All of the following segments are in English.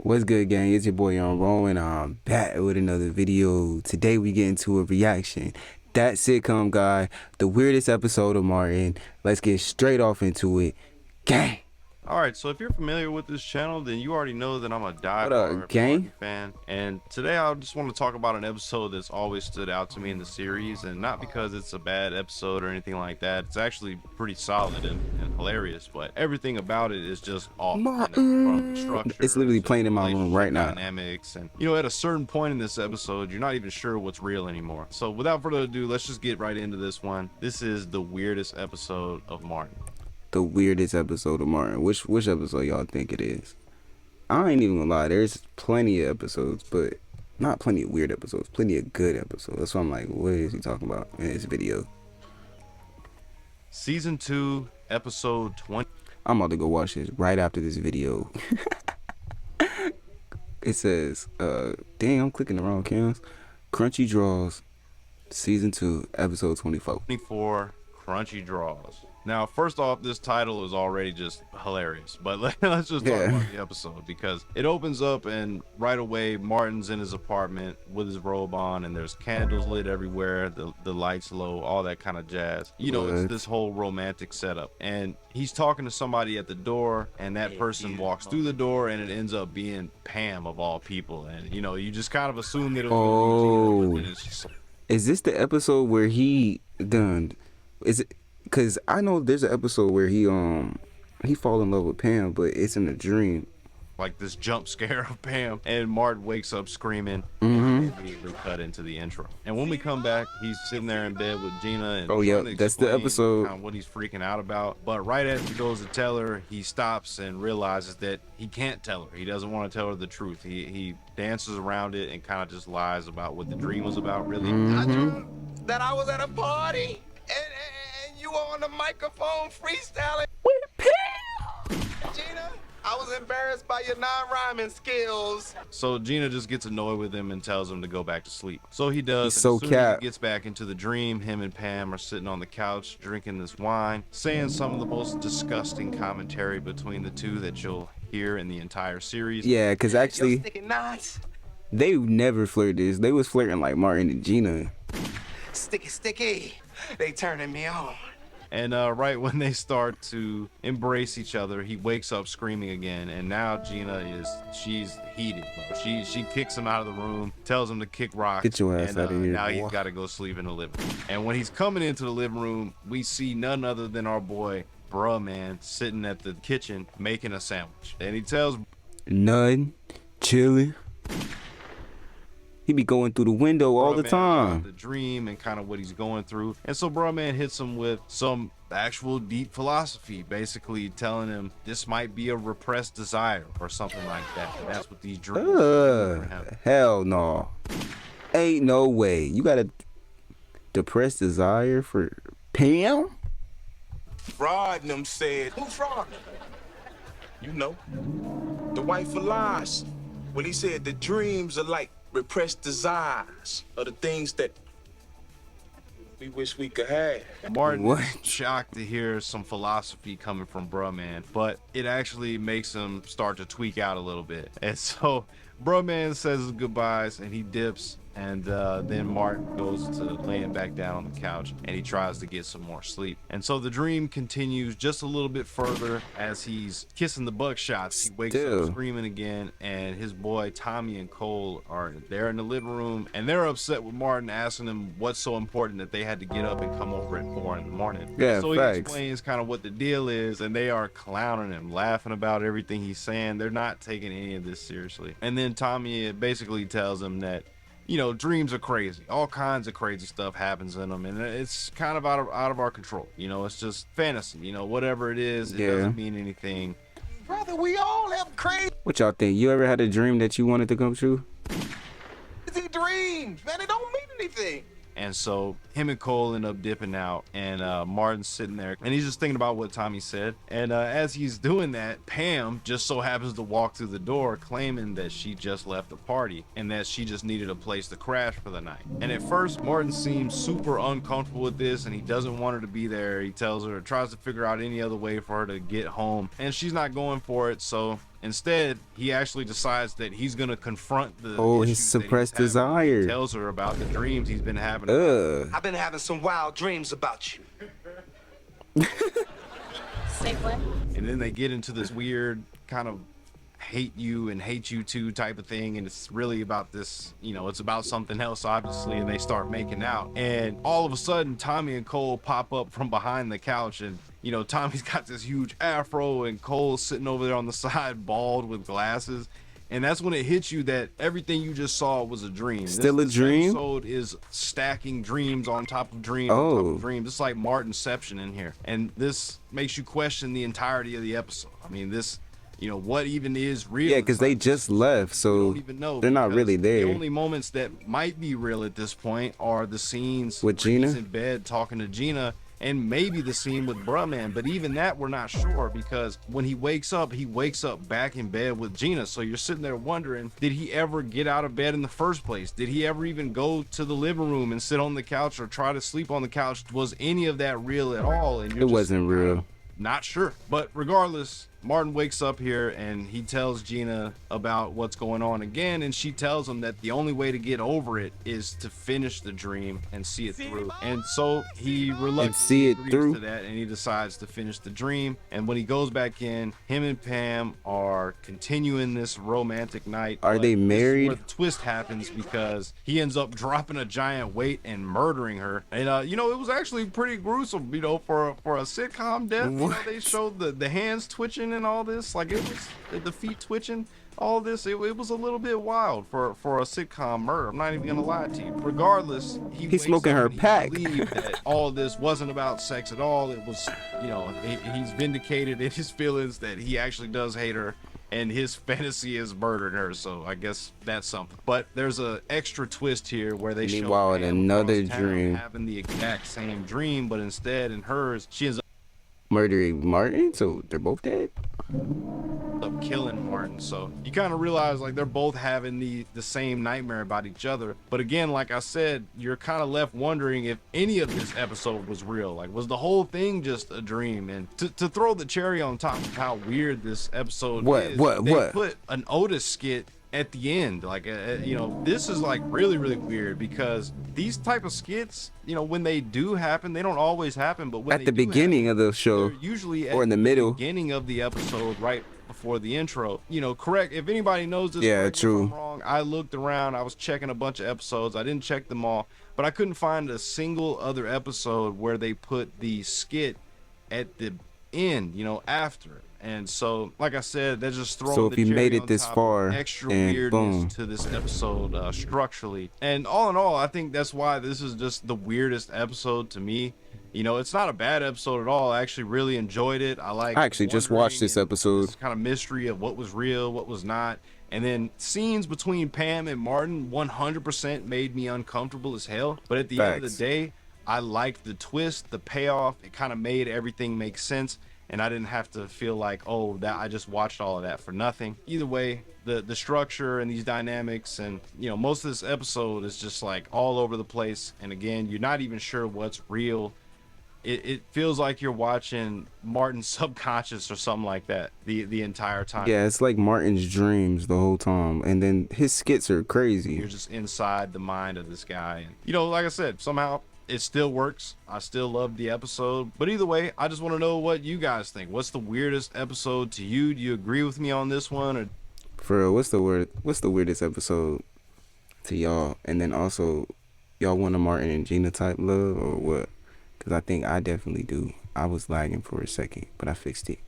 What's good, gang? It's your boy on Rowan. I'm back with another video. Today we get into a reaction. That sitcom guy, the weirdest episode of Martin. Let's get straight off into it. Gang! Alright, so if you're familiar with this channel, then you already know that I'm a die-hard gang? Martin fan. And today I just want to talk about an episode that's always stood out to me in the series, and not because it's a bad episode or anything like that. It's actually pretty solid and hilarious, but everything about it is just off. From structure, it's literally playing in my room right now. Dynamics, and you know, at a certain point in this episode, you're not even sure what's real anymore. So without further ado, let's just get right into this one. This is the weirdest episode of Martin. The weirdest episode of Martin. Which episode y'all think it is? I ain't even gonna lie, there's plenty of episodes, but not plenty of weird episodes, plenty of good episodes. That's why I'm like, what is he talking about in this video? Season 2, episode 20. I'm about to go watch this right after this video. It says, dang, I'm clicking the wrong cams. Crunchy Draws, Season 2, Episode 24. 24 Crunchy Draws. Now, first off, this title is already just hilarious, but let's just talk about the episode, because it opens up and right away Martin's in his apartment with his robe on, and there's candles lit everywhere, the lights low, all that kind of jazz. You know, it's this whole romantic setup, and he's talking to somebody at the door, and that person walks through the door, and it ends up being Pam of all people. And you know, you just kind of assume that it was Gina, is this the episode where he done? Is it? Cause I know there's an episode where he fall in love with Pam, but it's in a dream. Like this jump scare of Pam, and Martin wakes up screaming, and immediately cut into the intro. And when we come back, he's sitting there in bed with Gina, and that's the episode. Kind of what he's freaking out about. But right as he goes to tell her, he stops and realizes that he can't tell her. He doesn't want to tell her the truth. He dances around it and kind of just lies about what the dream was about. Really, I dreamed that I was at a party and you were on the microphone freestyling with Pam. Gina, I was embarrassed by your non-rhyming skills. So Gina just gets annoyed with him and tells him to go back to sleep. So he does. He's so as soon as he gets back into the dream, him and Pam are sitting on the couch drinking this wine, saying some of the most disgusting commentary between the two that you'll hear in the entire series. Yeah, because actually they never flirted this. They was flirting like Martin and Gina. Sticky, they turning me on. And right when they start to embrace each other, he wakes up screaming again. And now Gina she's heated, bro. She kicks him out of the room, tells him to kick rocks. Get your ass out of here. Now he's got to go sleep in the living room. And when he's coming into the living room, we see none other than our boy, bruh man, sitting at the kitchen making a sandwich. And he tells none, chilling. He be going through the window all the time. The dream and kind of what he's going through. And so bro man hits him with some actual deep philosophy, basically telling him this might be a repressed desire or something like that. And that's what these dreams are for him. Hell no. Ain't no way. You got a depressed desire for Pam? Fraud and them said, who fraud? You know, the wife of lies. When he said the dreams are like repressed desires are the things that we wish we could have. Martin is shocked to hear some philosophy coming from bruh man, but it actually makes him start to tweak out a little bit. And so bruh man says his goodbyes and he dips, and then Martin goes to laying back down on the couch and he tries to get some more sleep. And so the dream continues just a little bit further as he's kissing the buckshots. He wakes up screaming again, and his boy Tommy and Cole are there in the living room, and they're upset with Martin, asking him what's so important that they had to get up and come over at 4 in the morning. Yeah, so he explains kind of what the deal is, and they are clowning him, laughing about everything he's saying. They're not taking any of this seriously. And then Tommy basically tells him that, you know, dreams are crazy. All kinds of crazy stuff happens in them, and it's kind of out of our control. You know, it's just fantasy. You know, whatever it is, it doesn't mean anything. Brother, we all have crazy What y'all think? You ever had a dream that you wanted to come true? dreams, man. It don't mean anything. And so him and Cole end up dipping out, and Martin's sitting there and he's just thinking about what Tommy said. And as he's doing that, Pam just so happens to walk through the door claiming that she just left the party and that she just needed a place to crash for the night. And at first Martin seems super uncomfortable with this, and he doesn't want her to be there. He tells her, tries to figure out any other way for her to get home, and she's not going for it. So Instead, he actually decides that he's gonna confront the his issues that he's suppressed having. desire. He tells her about the dreams he's been having. I've been having some wild dreams about you. Say what? And then they get into this weird kind of hate you and hate you too type of thing, and it's really about this, it's about something else obviously, and they start making out, and all of a sudden Tommy and Cole pop up from behind the couch, and Tommy's got this huge afro and Cole's sitting over there on the side bald with glasses. And that's when it hits you that everything you just saw was a dream. Still a dream? This episode is stacking dreams on top of dreams on top of dreams. It's like Martinception in here. And this makes you question the entirety of the episode. I mean, this, what even is real? Yeah, because they just left, so don't even know, they're not really there. The only moments that might be real at this point are the scenes with where Gina he's in bed talking to Gina, and maybe the scene with Bruh-Man, but even that we're not sure, because when he wakes up back in bed with Gina. So you're sitting there wondering, did he ever get out of bed in the first place? Did he ever even go to the living room and sit on the couch or try to sleep on the couch? Was any of that real at all? And it wasn't real. Not sure. But regardless, Martin wakes up here and he tells Gina about what's going on again, and she tells him that the only way to get over it is to finish the dream and see it through. And so he reluctantly agrees to that, and he decides to finish the dream. And when he goes back in, him and Pam are continuing this romantic night. Are they married? This is where the twist happens, because he ends up dropping a giant weight and murdering her. And it was actually pretty gruesome, for a sitcom death. They showed the hands twitching and all this, like it was the feet twitching, all this. It was a little bit wild for a sitcom murder. I'm not even gonna lie to you. Regardless, he's smoking her pack. He believed that all of this wasn't about sex at all. It was, he's vindicated in his feelings that he actually does hate her, and his fantasy is murdering her. So I guess that's something. But there's a extra twist here where they show Pam another across town dream having the exact same dream, but instead in hers she ends murdering Martin, so they're both dead. up killing Martin. So you kind of realize like they're both having the same nightmare about each other. But again, like I said, you're kind of left wondering if any of this episode was real. Like, was the whole thing just a dream? And to throw the cherry on top of how weird this episode is, they put an Otis skit at the end. Like, this is like really, really weird, because these type of skits, when they do happen, they don't always happen, but when at the beginning of the show, usually or in the middle, beginning of the episode, right before the intro. Correct, if anybody knows this, yeah, true. If I'm wrong, I looked around, I was checking a bunch of episodes, I didn't check them all, but I couldn't find a single other episode where they put the skit at the end, after it. And so, like I said, they're just throwing. So if you made it this far, extra and weirdness boom, to this episode structurally. And all in all, I think that's why this is just the weirdest episode to me. It's not a bad episode at all. I actually really enjoyed it. I actually just watched this episode. This kind of mystery of what was real, what was not. And then scenes between Pam and Martin 100% made me uncomfortable as hell. But at the end of the day, I liked the twist, the payoff. It kind of made everything make sense. And I didn't have to feel like, oh, that I just watched all of that for nothing. Either way, the structure and these dynamics, and most of this episode is just like all over the place. And again, you're not even sure what's real. It feels like you're watching Martin's subconscious or something like that the entire time. Yeah, it's like Martin's dreams the whole time, and then his skits are crazy. You're just inside the mind of this guy, and like I said, somehow it still works. I still love the episode. But either way, I just want to know what you guys think. What's the weirdest episode to you? Do you agree with me on this one? Or for real, what's the weirdest episode to y'all? And then also, y'all want a Martin and Gina type love or what? Because I think I definitely do. I was lagging for a second, but I fixed it.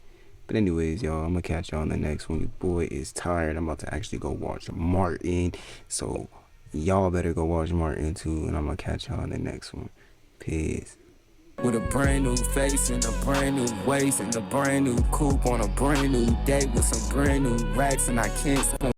But anyways, y'all, I'm going to catch y'all on the next one. Your boy is tired. I'm about to actually go watch Martin. So y'all better go watch Martin too, and I'm gonna catch y'all in the next one. Peace. With a brand new face and a brand new waist and a brand new coupe on a brand new day with some brand new racks, and I can't